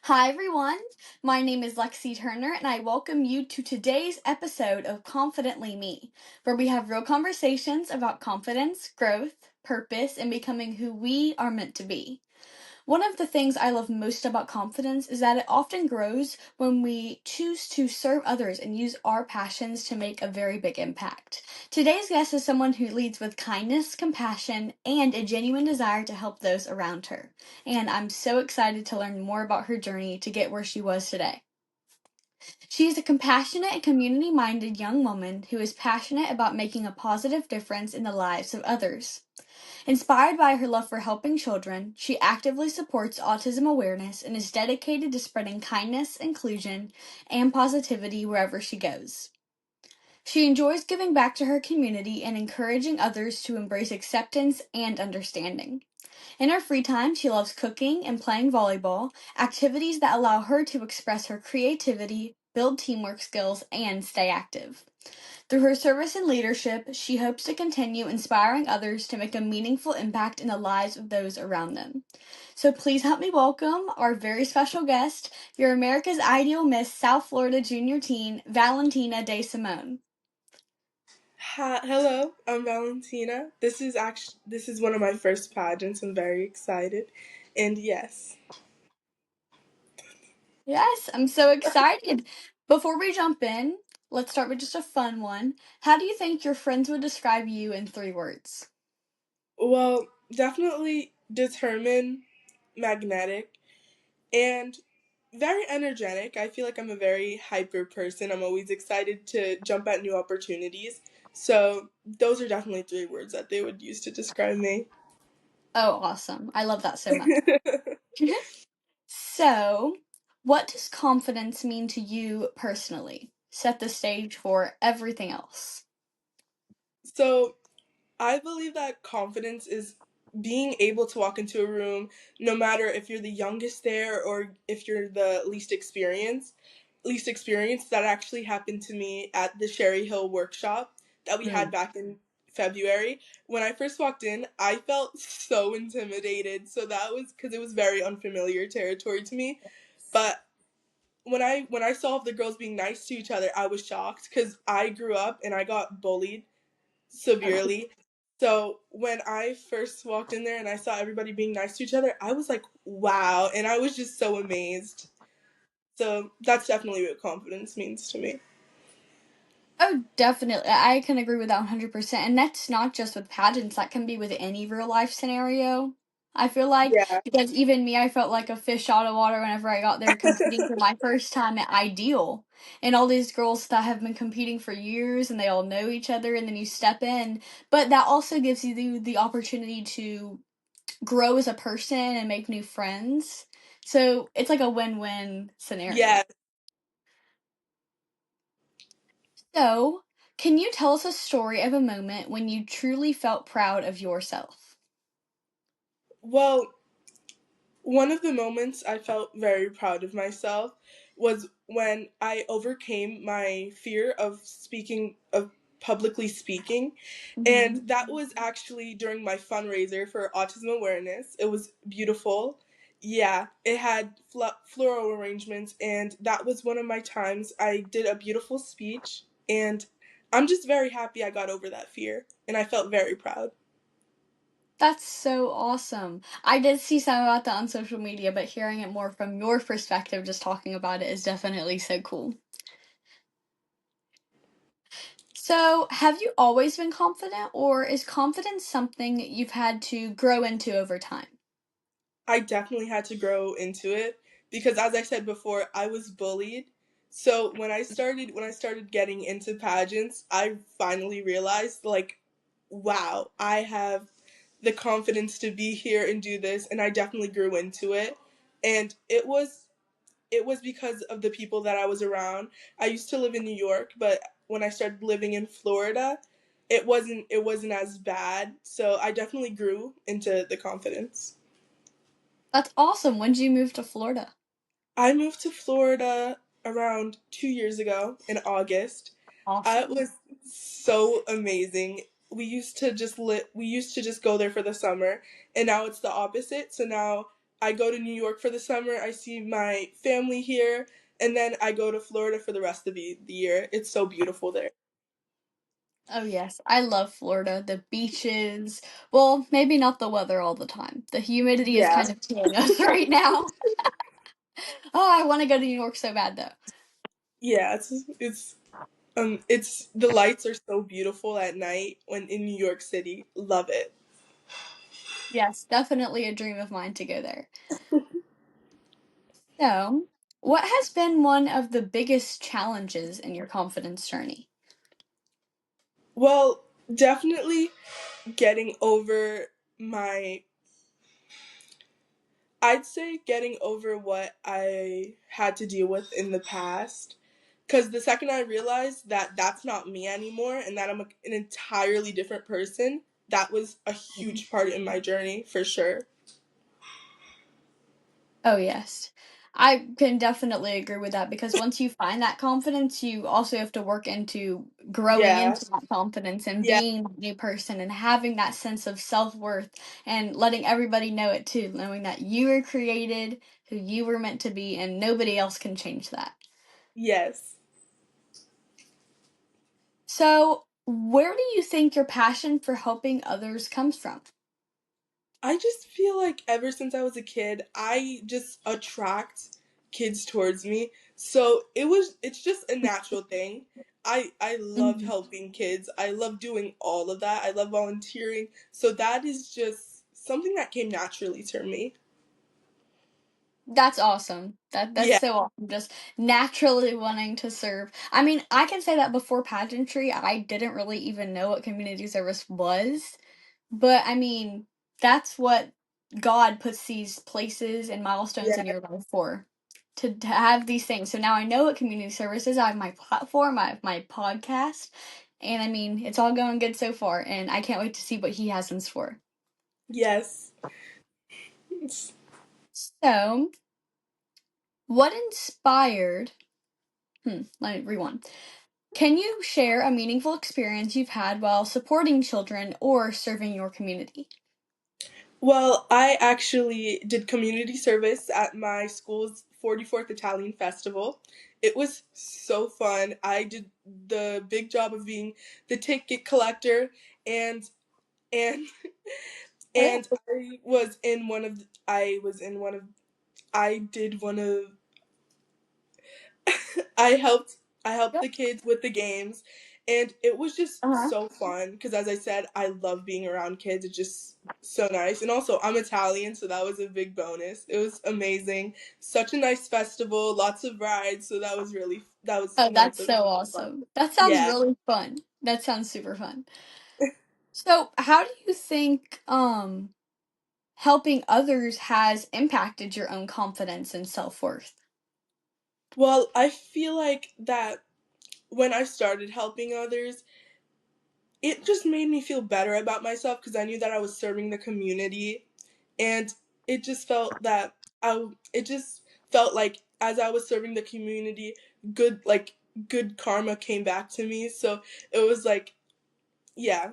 Hi everyone, my name is Lexi Turner and I welcome you to today's episode of Confidently Me, where we have real conversations about confidence, growth, purpose, and becoming who we are meant to be. One of the things I love most about confidence is that it often grows when we choose to serve others and use our passions to make a very big impact. Today's guest is someone who leads with kindness, compassion, and a genuine desire to help those around her. And I'm so excited to learn more about her journey to get where she was today. She is a compassionate and community minded young woman who is passionate about making a positive difference in the lives of others. Inspired by her love for helping children, she actively supports autism awareness and is dedicated to spreading kindness, inclusion, and positivity wherever she goes. She enjoys giving back to her community and encouraging others to embrace acceptance and understanding. In her free time, she loves cooking and playing volleyball, activities that allow her to express her creativity, build teamwork skills, and stay active. Through her service and leadership, she hopes to continue inspiring others to make a meaningful impact in the lives of those around them. So please help me welcome our very special guest, your America's Ideal Miss South Florida Junior Teen, Valentina DeSimone. Hi, hello, I'm Valentina. This is one of my first pageants. I'm very excited. And yes. Yes, I'm so excited. Before we jump in, let's start with just a fun one. How do you think your friends would describe you in 3 words? Well, definitely determined, magnetic, and very energetic. I feel like I'm a very hyper person. I'm always excited to jump at new opportunities. So, those are definitely 3 words that they would use to describe me. Oh, awesome. I love that so much. So, what does confidence mean to you personally? Set the stage for everything else. So, I believe that confidence is being able to walk into a room, no matter if you're the youngest there or if you're the least experienced. Least experienced, that actually happened to me at the Sherry Hill workshop that we had Mm. back in February. When I first walked in, I felt so intimidated. So that was because it was very unfamiliar territory to me. But when I saw the girls being nice to each other, I was shocked because I grew up and I got bullied Oh. severely. So when I first walked in there and I saw everybody being nice to each other, I was like, wow. And I was just so amazed. So that's definitely what confidence means to me. Oh, definitely. I can agree with that 100%. And that's not just with pageants, that can be with any real life scenario. I feel like, Yeah. because even me, I felt like a fish out of water whenever I got there competing for my first time at Ideal. And all these girls that have been competing for years and they all know each other, and then you step in. But that also gives you the opportunity to grow as a person and make new friends. So it's like a win win scenario. Yeah. So, can you tell us a story of a moment when you truly felt proud of yourself? Well, one of the moments I felt very proud of myself was when I overcame my fear of publicly speaking. And Hmm. that was actually during my fundraiser for autism awareness. It was beautiful. Yeah, it had floral arrangements, and that was one of my times. I did a beautiful speech, and I'm just very happy I got over that fear, and I felt very proud. That's so awesome. I did see some about that on social media, but hearing it more from your perspective, just talking about it, is definitely so cool. So, have you always been confident, or is confidence something you've had to grow into over time? I definitely had to grow into it because as I said before, I was bullied. So when I started getting into pageants, I finally realized like wow, I have the confidence to be here and do this, and I definitely grew into it. And it was because of the people that I was around. I used to live in New York, but when I started living in Florida, it wasn't as bad. So I definitely grew into the confidence. That's awesome. When did you move to Florida? I moved to Florida around 2 years ago in August. It Awesome. was so amazing. We used to just go there for the summer, and now it's the opposite. So now I go to New York for the summer. I see my family here, and then I go to Florida for the rest of the year. It's so beautiful there. Oh, yes. I love Florida. The beaches. Well, maybe not the weather all the time. The humidity is Yeah. kind of killing us right now. Oh, I want to go to New York so bad, though. Yeah, it's the lights are so beautiful at night when in New York City. Love it. Yes, definitely a dream of mine to go there. So, what has been one of the biggest challenges in your confidence journey? Well, definitely getting over my I'd say getting over what I had to deal with in the past. Because the second I realized that that's not me anymore and that an entirely different person, that was a huge part in my journey for sure. Oh, yes. I can definitely agree with that because once you find that confidence, you also have to work into growing Yeah, into that confidence and yeah, being a new person and having that sense of self-worth and letting everybody know it too, knowing that you were created, who you were meant to be, and nobody else can change that. yes. So, where do you think your passion for helping others comes from? I just feel like ever since I was a kid, I just attract kids towards me. So it's just a natural thing. I love Mhm. helping kids. I love doing all of that. I love volunteering. So that is just something that came naturally to me. That's awesome. That's Yeah, so awesome. Just naturally wanting to serve. I mean, I can say that before pageantry, I didn't really even know what community service was. But I mean, that's what God puts these places and milestones in yeah, your life for. To have these things. So now I know what community service is. I have my platform, I have my podcast, and I mean, it's all going good so far, and I can't wait to see what he has in store. yes. So, what inspired let me rewind. Can you share a meaningful experience you've had while supporting children or serving your community? Well, I actually did community service at my school's 44th Italian Festival. It was so fun. I did the big job of being the ticket collector and and Oh yeah. and I did one of I helped I helped Yep. the kids with the games, and it was just Uh-huh. so fun because as I said, I love being around kids. It's just so nice. And also I'm Italian, so that was a big bonus. It was amazing. Such a nice festival, lots of rides, so that was Oh, one of that's the so fun. awesome. That sounds Yeah. really fun. That sounds super fun. So, how do you think helping others has impacted your own confidence and self-worth? Well, I feel like that when I started helping others, it just made me feel better about myself because I knew that I was serving the community, and it just felt that it just felt like as I was serving the community, good like good karma came back to me. So it was like, yeah,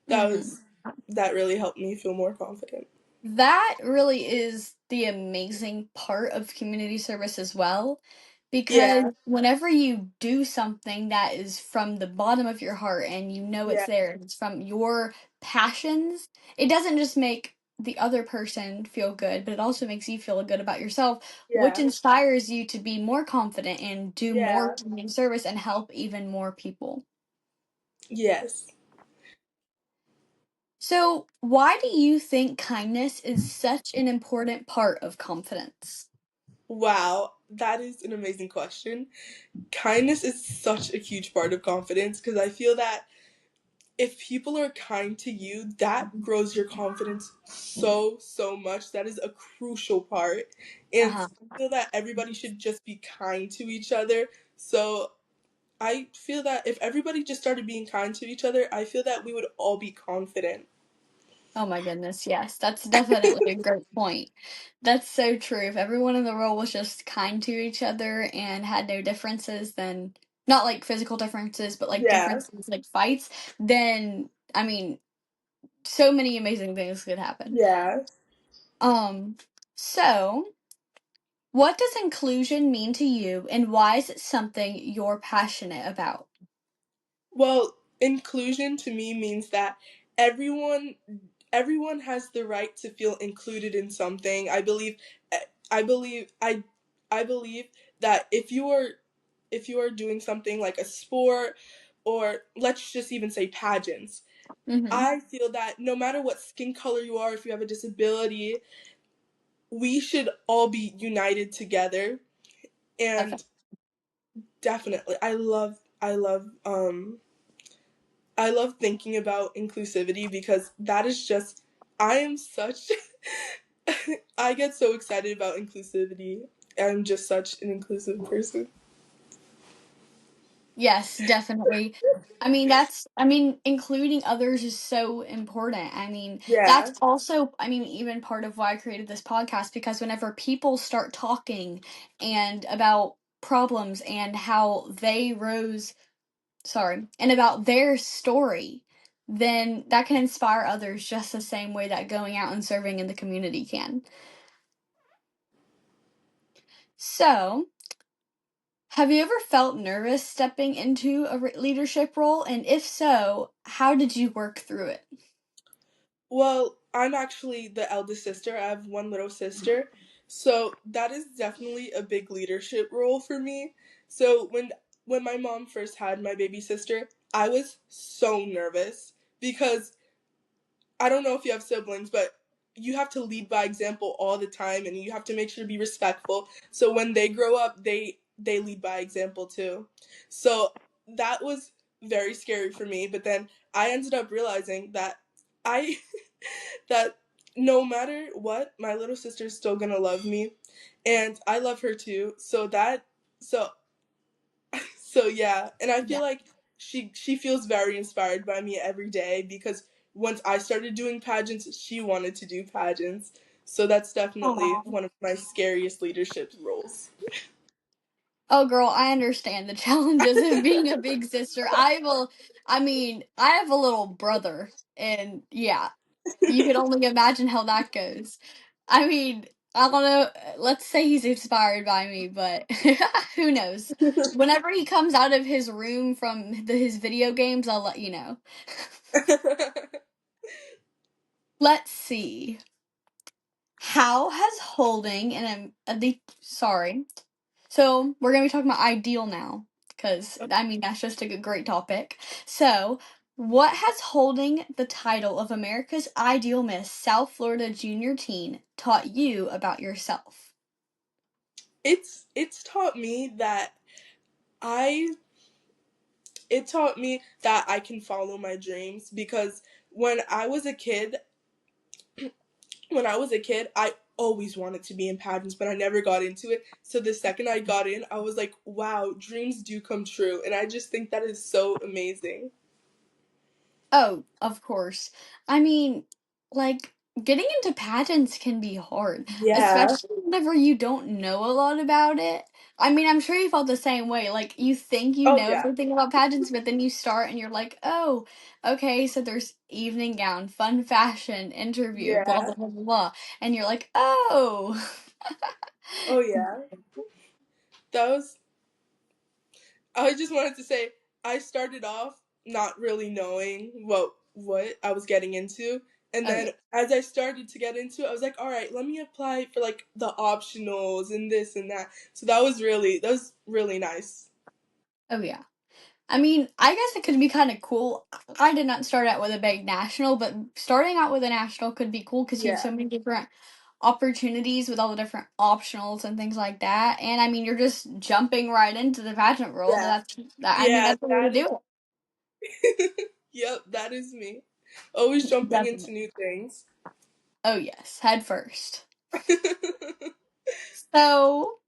that Mhm. was that really helped me feel more confident. That really is the amazing part of community service as well. Because Yeah, whenever you do something that is from the bottom of your heart and you know it's yeah, there, it's from your passions, it doesn't just make the other person feel good, but it also makes you feel good about yourself, which yeah, inspires you to be more confident and do more yeah, community service and help even more people. yes. So, why do you think kindness is such an important part of confidence? Wow, that is an amazing question. Kindness is such a huge part of confidence because I feel that if people are kind to you, that grows your confidence so much. That is a crucial part. And Uh-huh. I feel that everybody should just be kind to each other. So I feel that if everybody just started being kind to each other, I feel that we would all be confident. Oh my goodness, yes, that's definitely a great point. That's so true. If everyone in the world was just kind to each other and had no differences, then not like physical differences, but like Yeah, differences like fights, then I mean, so many amazing things could happen. yeah, Um, so what does inclusion mean to you and why is it something you're passionate about? Well, inclusion to me means that everyone everyone has the right to feel included in something. I believe I believe that if you are doing something like a sport, or let's just even say pageants, Mhm. I feel that no matter what skin color you are, if you have a disability, we should all be united together. Okay. And definitely I love thinking about inclusivity because that is just, I am such, I get so excited about inclusivity. I'm just such an inclusive person. Yes, definitely. Including others is so important. That's Yeah. also, even part of why I created this podcast because whenever people start talking and about problems and how they rose, and about their story, then that can inspire others just the same way that going out and serving in the community can. So, have you ever felt nervous stepping into a leadership role? And if so, how did you work through it? Well, I'm actually the eldest sister. I have one little sister. So that is definitely a big leadership role for me. So when my mom first had my baby sister, I was so nervous because I don't know if you have siblings, but you have to lead by example all the time, and you have to make sure to be respectful. So when they grow up, they lead by example too. So that was very scary for me, but then I ended up realizing that I that no matter what, my little sister's still going to love me, and I love her too. So so yeah, and I feel Yeah. like she feels very inspired by me every day because once I started doing pageants, she wanted to do pageants. So that's definitely Aw. one of my scariest leadership roles. Oh, girl, I understand the challenges of being a big sister. I have a little brother, and yeah, you can only imagine how that goes. I mean, I don't know. Let's say he's inspired by me, but who knows? Whenever he comes out of his room from his video games, I'll let you know. Let's see. How has holding and sorry. So we're gonna be talking about ideal now, because that's just a great topic. So, what has holding the title of America's Ideal Miss South Florida Junior Teen taught you about yourself? It's taught me that I it taught me that I can follow my dreams because when I was a kid, I always wanted to be in pageants, but I never got into it. So the second I got in, I was like, wow, dreams do come true. And I just think that is so amazing. Oh, of course. I mean, like, getting into pageants can be hard, Yeah. especially whenever you don't know a lot about it. I'm sure you felt the same way. Like, you think you Oh, know yeah. everything about pageants, but then you start and you're like, oh, okay, so there's evening gown, fun fashion, interview, blah, Yeah. blah, blah, blah, blah. And you're like, oh. Oh, yeah. That was, I just wanted to say, I started off not really knowing what I was getting into. And Oh, then yeah. as I started to get into it, I was like, all right, let me apply for like the optionals and this and that. So that was really nice. Oh, yeah. I guess it could be kind of cool. I did not start out with a big national, but starting out with a national could be cool because you have so Yeah. many different opportunities with all the different optionals and things like that. And you're just jumping right into the pageant world. Yeah. Yeah, That's the way to that do is, it. yep, that is me. Always jumping into Definitely. new things. Oh, yes, head first. So,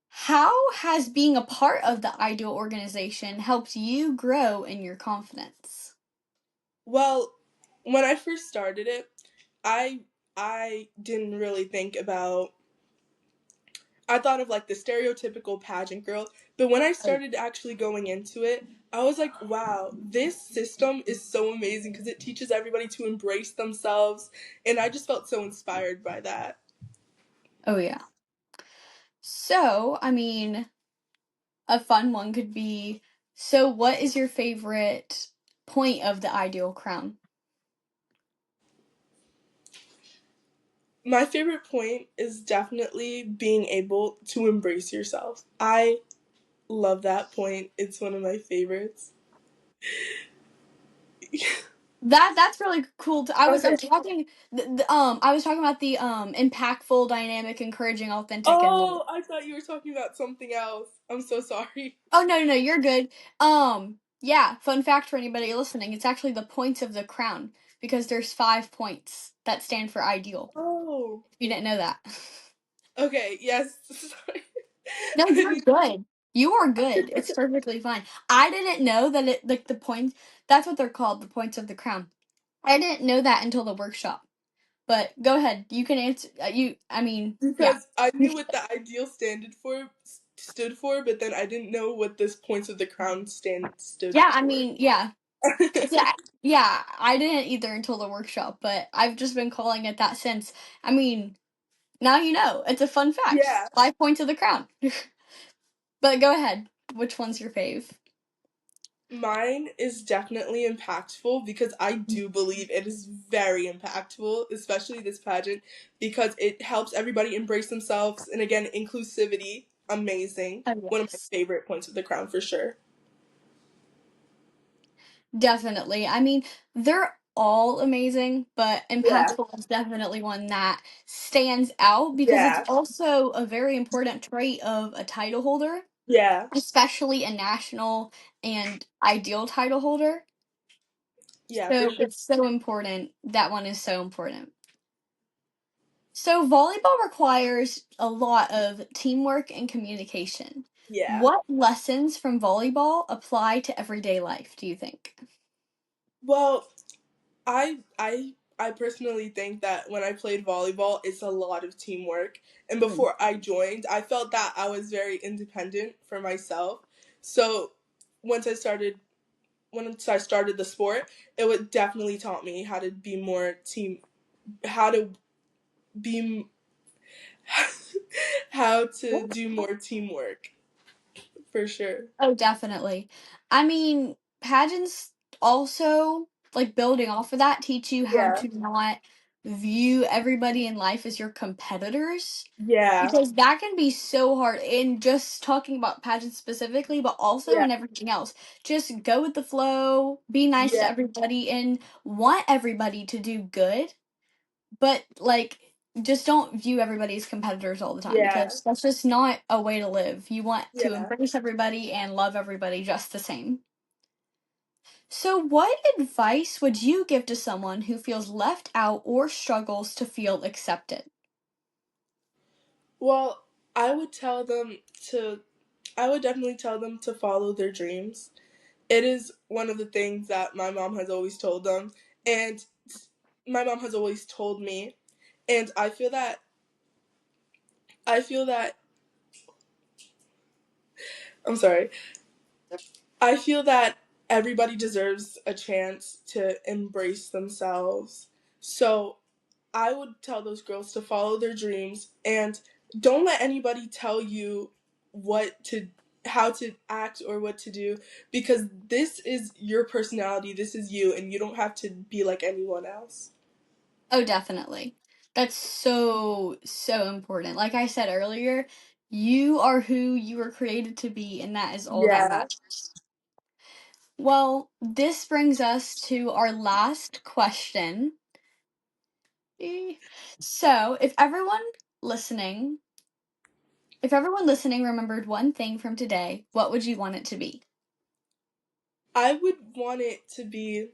how has being a part of the Ideal organization helped you grow in your confidence? Well, when I first started it, I I didn't really think about, I thought of like the stereotypical pageant girl, but when I Oh, started actually going into it, I was like, wow, this system is so amazing because it teaches everybody to embrace themselves, and I just felt so inspired by that. Oh, yeah. So, I mean, a fun one could be, so what is your favorite point of the ideal crown? My favorite point is definitely being able to embrace yourself. I love that point. It's one of my favorites. That's really cool. Okay. I was talking about the impactful, dynamic, encouraging, authentic, and loyal. Oh, I thought you were talking about something else. I'm so sorry. Oh, no, no, no, you're good. Yeah, fun fact for anybody listening, it's actually the points of the crown because there's 5 points that stand for ideal. Oh. You didn't know that. Okay, yes. Sorry. No, I you're didn't- good. You are good. It's perfectly fine. I didn't know that it like the points. That's what they're called, the points of the crown. I didn't know that until the workshop. But go ahead. You can answer. I mean, yeah, because I knew what the ideal stood for, but then I didn't know what this points of the crown stand stood yeah. I for. mean, yeah. 'Cause, yeah, yeah. I didn't either until the workshop, but I've just been calling it that since. I mean, now you know. It's a fun fact. Yeah. 5 points of the crown. But go ahead. Which one's your fave? Mine is definitely impactful because I do believe it is very impactful, especially this pageant, because it helps everybody embrace themselves. And again, inclusivity, amazing. Oh One of my yes. favorite points of the crown for sure. Definitely. I mean, they're all amazing, but Yeah. impactful is definitely one that stands out because it's Yeah. also a very important trait of a title holder, Yeah. especially a national and ideal title holder. Yeah, for So sure. it's so important. That one is so important. So volleyball requires a lot of teamwork and communication. Yeah. What lessons from volleyball apply to everyday life, do you think? Well, I personally think that when I played volleyball, it's a lot of teamwork. And before I joined, I felt that I was very independent for myself. So once I started once I started the sport, it would definitely taught me how to be more team how to be how to do more teamwork for sure. Oh, definitely. I mean, pageants also, like building off of that, teach you how Yeah. to not view everybody in life as your competitors. Yeah. Because that can be so hard in just talking about pageants specifically, but also Yeah. in everything else. Just go with the flow, be nice to Yeah. everybody, and want everybody to do good. But, like, just don't view everybody as competitors all the time Yeah. because that's just not a way to live. You want to Yeah. embrace everybody and love everybody just the same. So, what advice would you give to someone who feels left out or struggles to feel accepted? Well, I would tell them to I would definitely tell them to follow their dreams. It is one of the things that my mom has always told them, and my mom has always told me, and I feel that I'm sorry. I feel that everybody deserves a chance to embrace themselves. So, I would tell those girls to follow their dreams and don't let anybody tell you what to how to act or what to do because this is your personality, this is you and you don't have to be like anyone else. Oh, definitely. That's so, so important. Like I said earlier, you are who you were created to be, and that is all that Yeah. matters. Well, this brings us to our last question. So, listening, if everyone listening remembered one thing from today, what would you want it to be? I would want it to be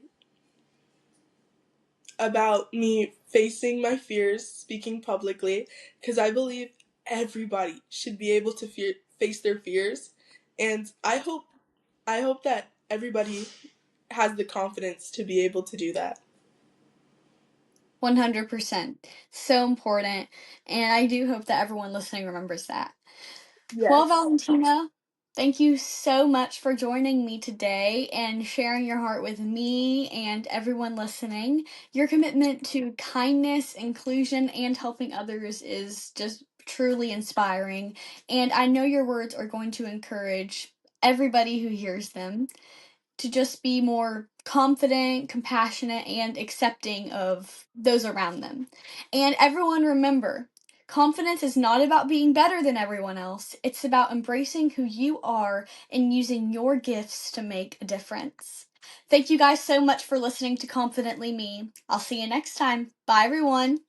about me facing my fears, speaking publicly, because I believe everybody should be able to face their fears, and I hope that everybody has the confidence to be able to do that. 100%. So important, and I do hope that everyone listening remembers that. Well, Yes. Valentina, thank you so much for joining me today and sharing your heart with me and everyone listening. Your commitment to kindness, inclusion, and helping others is just truly inspiring, and I know your words are going to encourage everybody who hears them to just be more confident, compassionate, and accepting of those around them. And everyone remember, confidence is not about being better than everyone else. It's about embracing who you are and using your gifts to make a difference. Thank you guys so much for listening to Confidently Me. I'll see you next time. Bye, everyone.